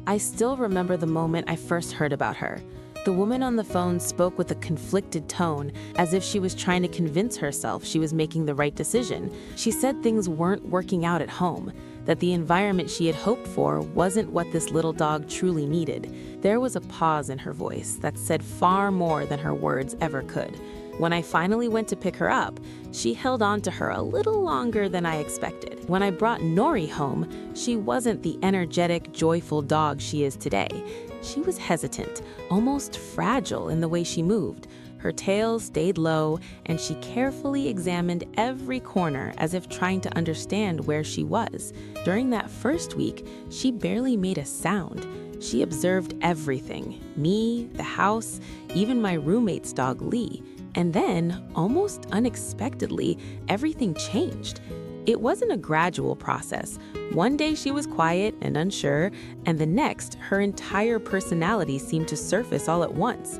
I still remember the moment I first heard about her. The woman on the phone spoke with a conflicted tone, as if she was trying to convince herself she was making the right decision. She said things weren't working out at home, that the environment she had hoped for wasn't what this little dog truly needed. There was a pause in her voice that said far more than her words ever could. When I finally went to pick her up, she held on to her a little longer than I expected. When I brought Nori home, she wasn't the energetic, joyful dog she is today. She was hesitant, almost fragile in the way she moved. Her tail stayed low, and she carefully examined every corner as if trying to understand where she was. During that first week, she barely made a sound. She observed everything, me, the house, even my roommate's dog, Lee. And then, almost unexpectedly, everything changed. It wasn't a gradual process. One day she was quiet and unsure, and the next, her entire personality seemed to surface all at once.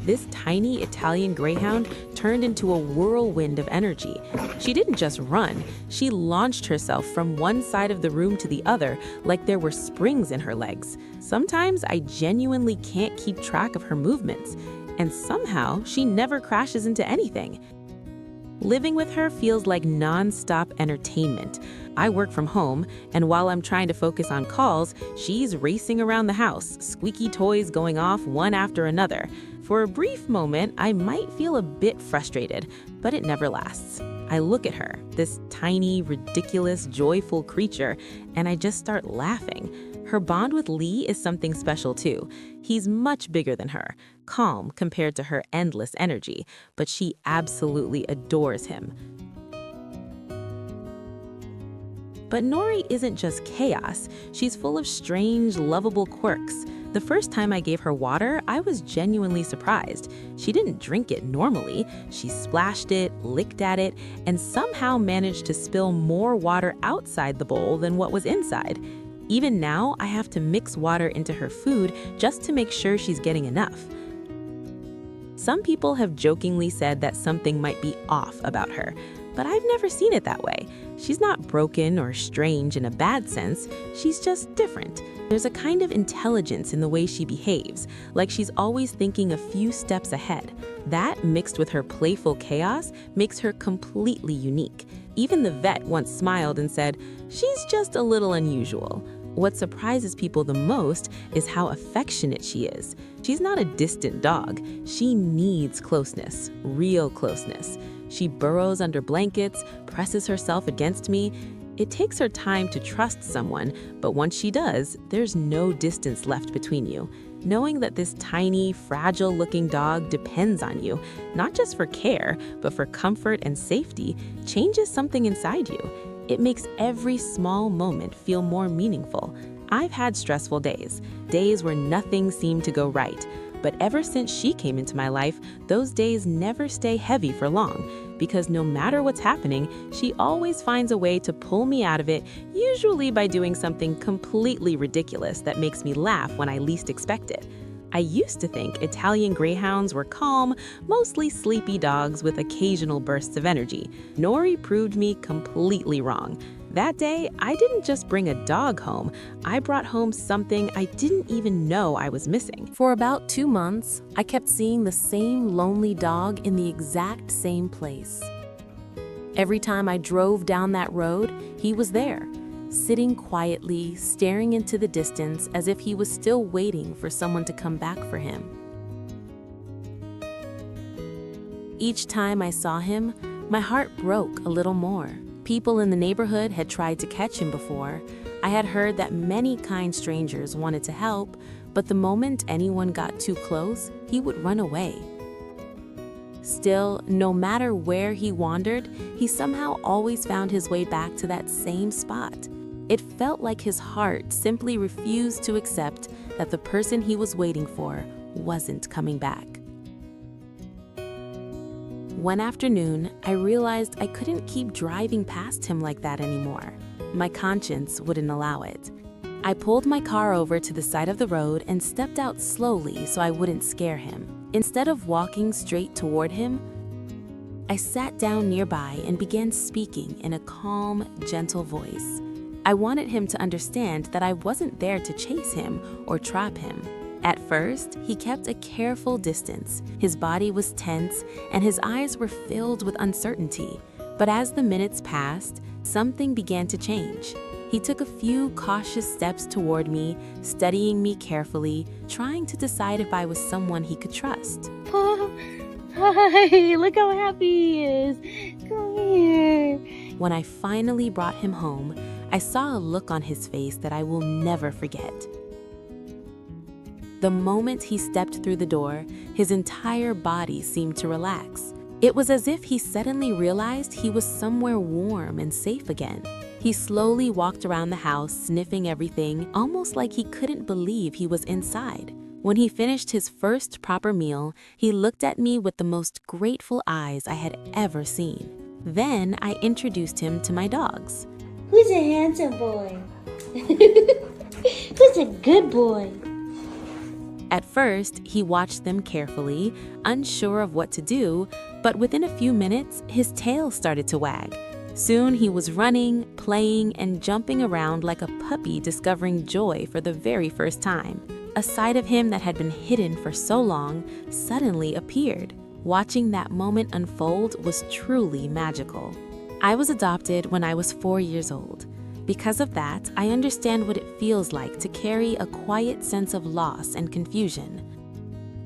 This tiny Italian Greyhound turned into a whirlwind of energy. She didn't just run, she launched herself from one side of the room to the other like there were springs in her legs. Sometimes I genuinely can't keep track of her movements, and somehow she never crashes into anything. Living with her feels like nonstop entertainment. I work from home, and while I'm trying to focus on calls, she's racing around the house, squeaky toys going off one after another. For a brief moment, I might feel a bit frustrated, but it never lasts. I look at her, this tiny, ridiculous, joyful creature, and I just start laughing. Her bond with Lee is something special too. He's much bigger than her, calm compared to her endless energy, but she absolutely adores him. But Nori isn't just chaos. She's full of strange, lovable quirks. The first time I gave her water, I was genuinely surprised. She didn't drink it normally. She splashed it, licked at it, and somehow managed to spill more water outside the bowl than what was inside. Even now, I have to mix water into her food just to make sure she's getting enough. Some people have jokingly said that something might be off about her, but I've never seen it that way. She's not broken or strange in a bad sense, she's just different. There's a kind of intelligence in the way she behaves, like she's always thinking a few steps ahead. That, mixed with her playful chaos, makes her completely unique. Even the vet once smiled and said, "She's just a little unusual." What surprises people the most is how affectionate she is. She's not a distant dog. She needs closeness, real closeness. She burrows under blankets, presses herself against me. It takes her time to trust someone, but once she does, there's no distance left between you. Knowing that this tiny, fragile-looking dog depends on you, not just for care, but for comfort and safety, changes something inside you. It makes every small moment feel more meaningful. I've had stressful days where nothing seemed to go right. But ever since she came into my life, those days never stay heavy for long, because no matter what's happening, she always finds a way to pull me out of it, usually by doing something completely ridiculous that makes me laugh when I least expect it. I used to think Italian Greyhounds were calm, mostly sleepy dogs with occasional bursts of energy. Nori proved me completely wrong. That day, I didn't just bring a dog home, I brought home something I didn't even know I was missing. For about 2 months, I kept seeing the same lonely dog in the exact same place. Every time I drove down that road, he was there, sitting quietly, staring into the distance as if he was still waiting for someone to come back for him. Each time I saw him, my heart broke a little more. People in the neighborhood had tried to catch him before. I had heard that many kind strangers wanted to help, but the moment anyone got too close, he would run away. Still, no matter where he wandered, he somehow always found his way back to that same spot. It felt like his heart simply refused to accept that the person he was waiting for wasn't coming back. One afternoon, I realized I couldn't keep driving past him like that anymore. My conscience wouldn't allow it. I pulled my car over to the side of the road and stepped out slowly so I wouldn't scare him. Instead of walking straight toward him, I sat down nearby and began speaking in a calm, gentle voice. I wanted him to understand that I wasn't there to chase him or trap him. At first, he kept a careful distance. His body was tense and his eyes were filled with uncertainty. But as the minutes passed, something began to change. He took a few cautious steps toward me, studying me carefully, trying to decide if I was someone he could trust. Hi, look how happy he is. Come here. When I finally brought him home, I saw a look on his face that I will never forget. The moment he stepped through the door, his entire body seemed to relax. It was as if he suddenly realized he was somewhere warm and safe again. He slowly walked around the house, sniffing everything, almost like he couldn't believe he was inside. When he finished his first proper meal, he looked at me with the most grateful eyes I had ever seen. Then I introduced him to my dogs. Who's a handsome boy? Who's a good boy? At first, he watched them carefully, unsure of what to do, but within a few minutes, his tail started to wag. Soon he was running, playing, and jumping around like a puppy discovering joy for the very first time. A side of him that had been hidden for so long suddenly appeared. Watching that moment unfold was truly magical. I was adopted when I was 4 years old. Because of that, I understand what it feels like to carry a quiet sense of loss and confusion.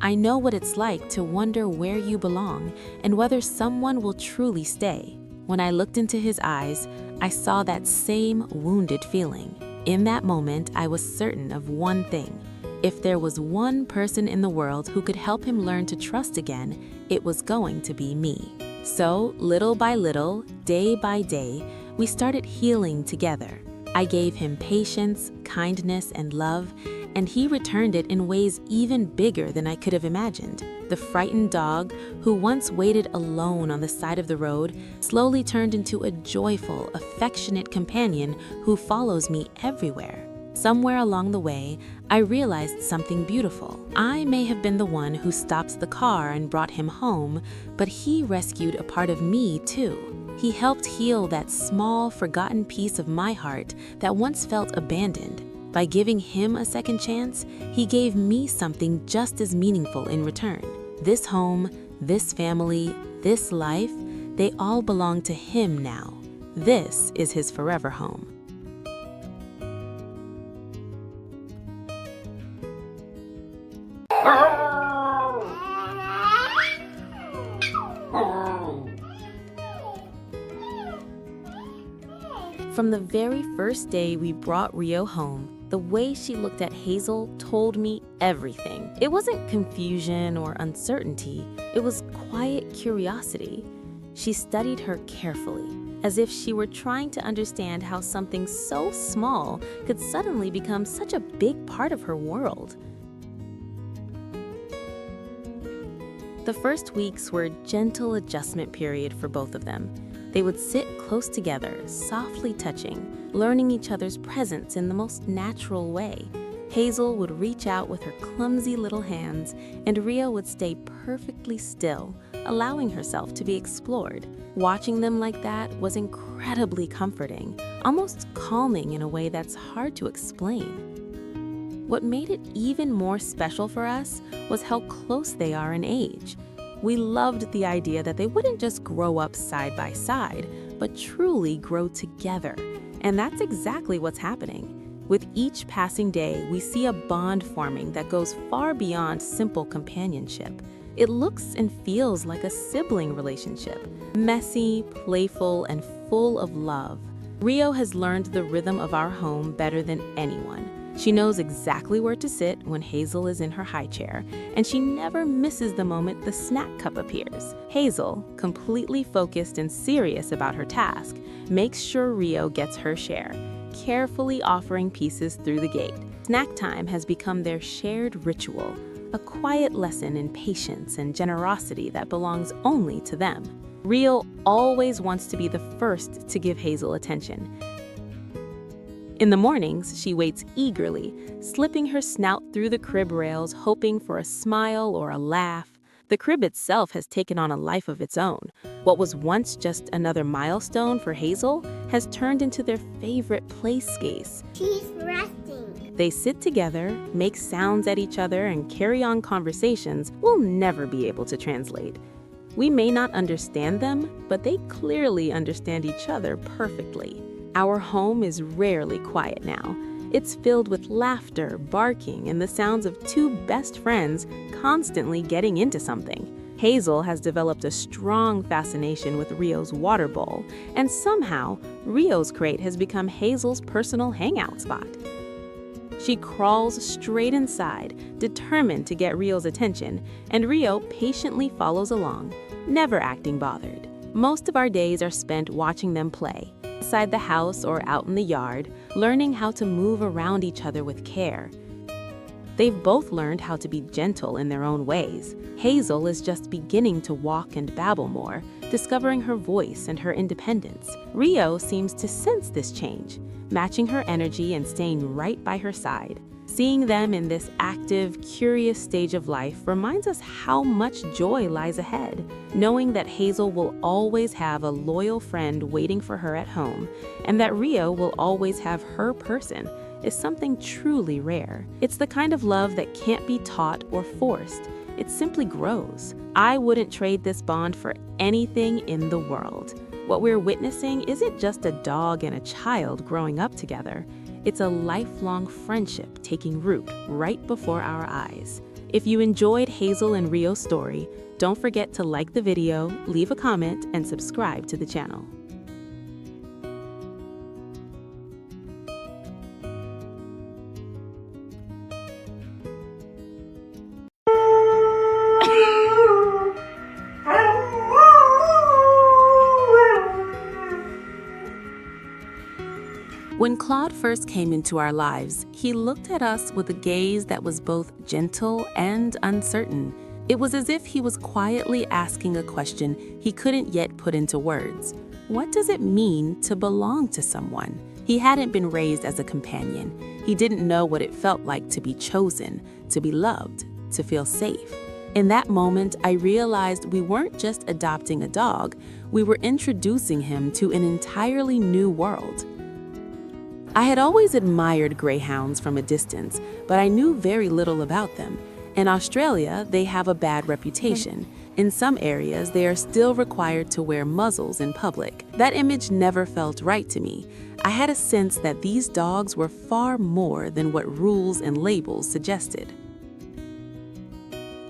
I know what it's like to wonder where you belong and whether someone will truly stay. When I looked into his eyes, I saw that same wounded feeling. In that moment, I was certain of one thing. If there was one person in the world who could help him learn to trust again, it was going to be me. So, little by little, day by day, we started healing together. I gave him patience, kindness, and love, and he returned it in ways even bigger than I could have imagined. The frightened dog, who once waited alone on the side of the road, slowly turned into a joyful, affectionate companion who follows me everywhere. Somewhere along the way, I realized something beautiful. I may have been the one who stopped the car and brought him home, but he rescued a part of me too. He helped heal that small, forgotten piece of my heart that once felt abandoned. By giving him a second chance, he gave me something just as meaningful in return. This home, this family, this life, they all belong to him now. This is his forever home. From the very first day we brought Rio home, the way she looked at Hazel told me everything. It wasn't confusion or uncertainty, it was quiet curiosity. She studied her carefully, as if she were trying to understand how something so small could suddenly become such a big part of her world. The first weeks were a gentle adjustment period for both of them. They would sit close together, softly touching, learning each other's presence in the most natural way. Hazel would reach out with her clumsy little hands, and Rio would stay perfectly still, allowing herself to be explored. Watching them like that was incredibly comforting, almost calming in a way that's hard to explain. What made it even more special for us was how close they are in age. We loved the idea that they wouldn't just grow up side by side, but truly grow together. And that's exactly what's happening. With each passing day, we see a bond forming that goes far beyond simple companionship. It looks and feels like a sibling relationship, messy, playful, and full of love. Rio has learned the rhythm of our home better than anyone. She knows exactly where to sit when Hazel is in her high chair, and she never misses the moment the snack cup appears. Hazel, completely focused and serious about her task, makes sure Rio gets her share, carefully offering pieces through the gate. Snack time has become their shared ritual, a quiet lesson in patience and generosity that belongs only to them. Rio always wants to be the first to give Hazel attention. In the mornings, she waits eagerly, slipping her snout through the crib rails, hoping for a smile or a laugh. The crib itself has taken on a life of its own. What was once just another milestone for Hazel has turned into their favorite play space. She's resting. They sit together, make sounds at each other, and carry on conversations we'll never be able to translate. We may not understand them, but they clearly understand each other perfectly. Our home is rarely quiet now. It's filled with laughter, barking, and the sounds of two best friends constantly getting into something. Hazel has developed a strong fascination with Rio's water bowl, and somehow, Rio's crate has become Hazel's personal hangout spot. She crawls straight inside, determined to get Rio's attention, and Rio patiently follows along, never acting bothered. Most of our days are spent watching them play, inside the house or out in the yard, learning how to move around each other with care. They've both learned how to be gentle in their own ways. Hazel is just beginning to walk and babble more, discovering her voice and her independence. Rio seems to sense this change, matching her energy and staying right by her side. Seeing them in this active, curious stage of life reminds us how much joy lies ahead, knowing that Hazel will always have a loyal friend waiting for her at home, and that Rio will always have her person, is something truly rare. It's the kind of love that can't be taught or forced. It simply grows. I wouldn't trade this bond for anything in the world. What we're witnessing isn't just a dog and a child growing up together. It's a lifelong friendship taking root right before our eyes. If you enjoyed Hazel and Rio's story, don't forget to like the video, leave a comment, and subscribe to the channel. When Claude first came into our lives, he looked at us with a gaze that was both gentle and uncertain. It was as if he was quietly asking a question he couldn't yet put into words. What does it mean to belong to someone? He hadn't been raised as a companion. He didn't know what it felt like to be chosen, to be loved, to feel safe. In that moment, I realized we weren't just adopting a dog, we were introducing him to an entirely new world. I had always admired greyhounds from a distance, but I knew very little about them. In Australia, they have a bad reputation. In some areas, they are still required to wear muzzles in public. That image never felt right to me. I had a sense that these dogs were far more than what rules and labels suggested.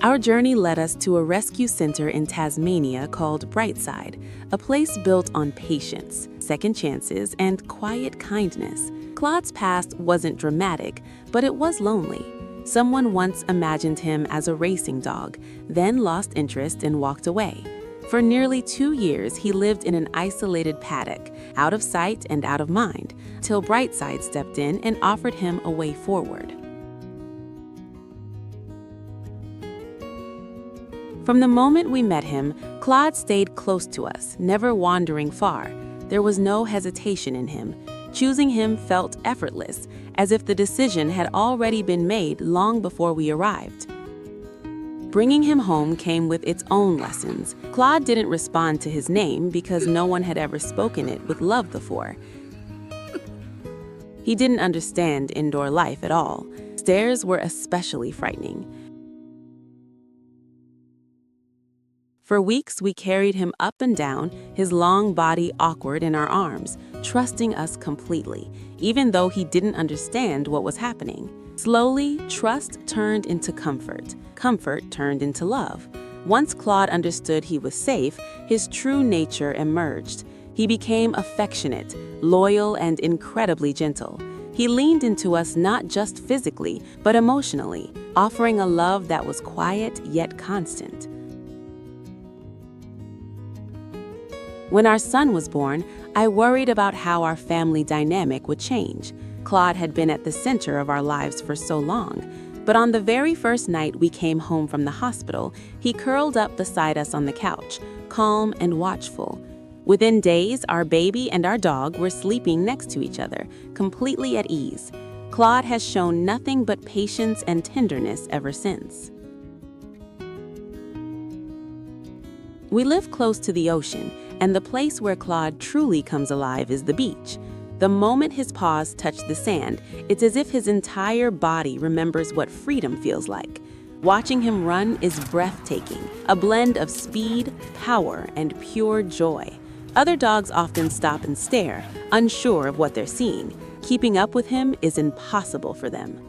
Our journey led us to a rescue center in Tasmania called Brightside, a place built on patience, second chances, and quiet kindness. Claude's past wasn't dramatic, but it was lonely. Someone once imagined him as a racing dog, then lost interest and walked away. For nearly 2 years, he lived in an isolated paddock, out of sight and out of mind, till Brightside stepped in and offered him a way forward. From the moment we met him, Claude stayed close to us, never wandering far. There was no hesitation in him. Choosing him felt effortless, as if the decision had already been made long before we arrived. Bringing him home came with its own lessons. Claude didn't respond to his name because no one had ever spoken it with love before. He didn't understand indoor life at all. Stairs were especially frightening. For weeks, we carried him up and down, his long body awkward in our arms, trusting us completely, even though he didn't understand what was happening. Slowly, trust turned into comfort. Comfort turned into love. Once Claude understood he was safe, his true nature emerged. He became affectionate, loyal, and incredibly gentle. He leaned into us not just physically, but emotionally, offering a love that was quiet yet constant. When our son was born, I worried about how our family dynamic would change. Claude had been at the center of our lives for so long, but on the very first night we came home from the hospital, he curled up beside us on the couch, calm and watchful. Within days, our baby and our dog were sleeping next to each other, completely at ease. Claude has shown nothing but patience and tenderness ever since. We live close to the ocean, and the place where Claude truly comes alive is the beach. The moment his paws touch the sand, it's as if his entire body remembers what freedom feels like. Watching him run is breathtaking, a blend of speed, power, and pure joy. Other dogs often stop and stare, unsure of what they're seeing. Keeping up with him is impossible for them.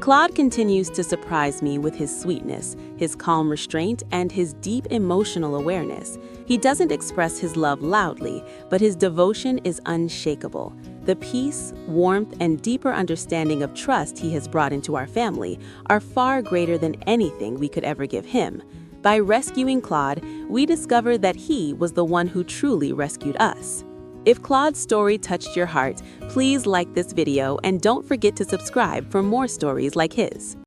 Claude continues to surprise me with his sweetness, his calm restraint, and his deep emotional awareness. He doesn't express his love loudly, but his devotion is unshakable. The peace, warmth, and deeper understanding of trust he has brought into our family are far greater than anything we could ever give him. By rescuing Claude, we discovered that he was the one who truly rescued us. If Claude's story touched your heart, please like this video and don't forget to subscribe for more stories like his.